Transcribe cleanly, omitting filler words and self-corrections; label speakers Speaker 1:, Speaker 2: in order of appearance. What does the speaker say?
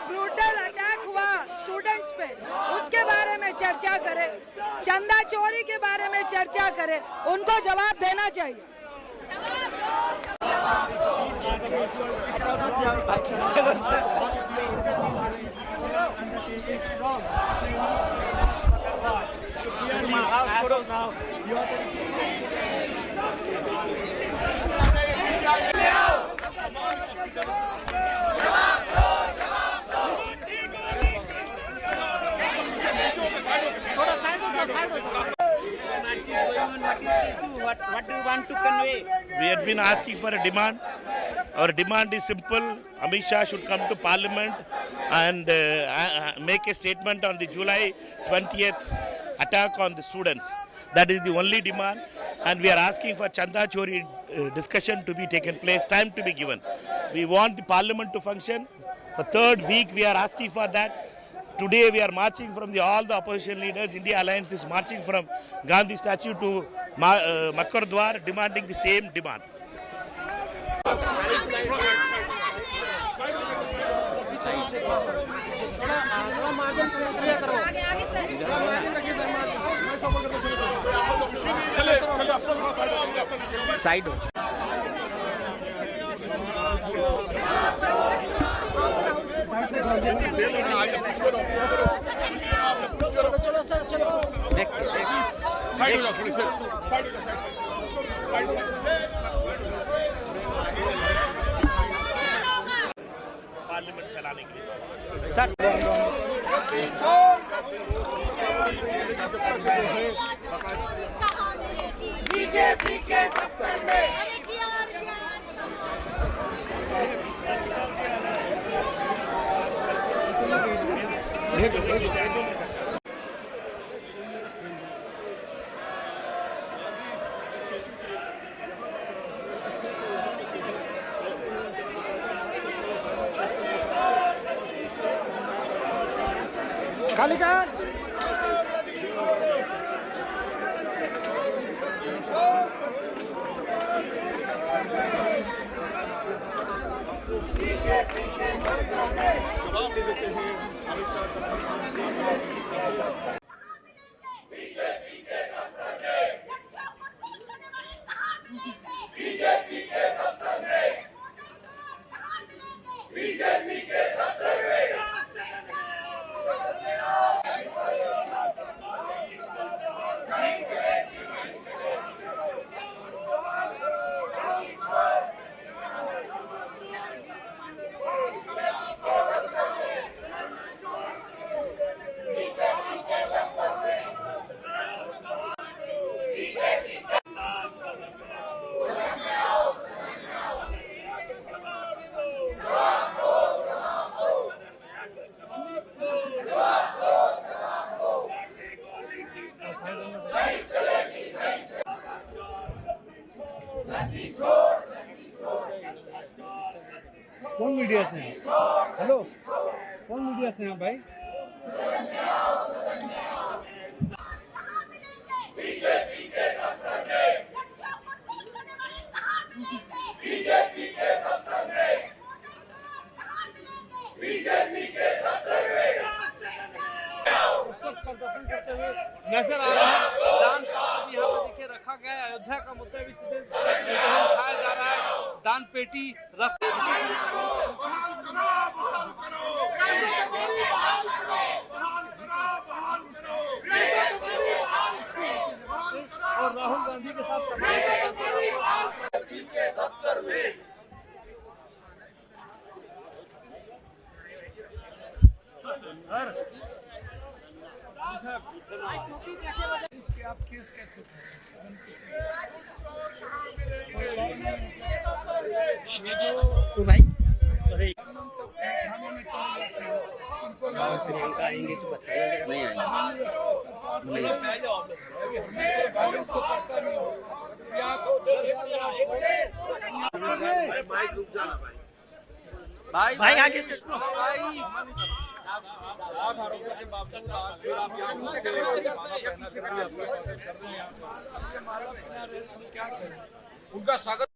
Speaker 1: Brutal attack हुआ students पे, उसके बारे में चर्चा करें, चंदा चोरी के बारे में चर्चा करें, उनको जवाब देना चाहिए।
Speaker 2: What do you want to convey?
Speaker 3: We had been asking for a demand. Our demand is simple. Amit Shah should come to Parliament and make a statement on the July 20th attack on the students. That is the only demand. And we are asking for Chanda Chori discussion to be taken place, time to be given. We want the Parliament to function. For third week we are asking for that. Today we are marching from all the opposition leaders. India Alliance is marching from Gandhi statue to Makkar Dwar, demanding the same demand.
Speaker 2: Side.
Speaker 3: Parliament चलाने के लिए
Speaker 2: sir
Speaker 1: BJP के दफ्तर में
Speaker 2: कालिकान
Speaker 4: कौन media से हैं? Hello, कौन मीडिया से हैं भाई?
Speaker 1: बीजेपी के दफ्तर में बीजेपी के दफ्तर में बीजेपी के दफ्तर में
Speaker 4: प्रदर्शन करते हुए नजर आ रहा है। दान पेटी यहाँ पर देखिए रखा गया है। अयोध्या का मुद्दा भी सीधे उठाया जा रहा है। दान पेटी रख और राहुल गांधी के साथ
Speaker 1: दफ्तर में
Speaker 4: इसके आप केस कैसे
Speaker 2: प्रियंका आएंगे तो बताइए। नहीं
Speaker 4: भाई भाई आगे से भाई आप आरोपों के बावजूद आज फिर आप यहाँ माला पहना रहे हैं, क्या करें? उनका स्वागत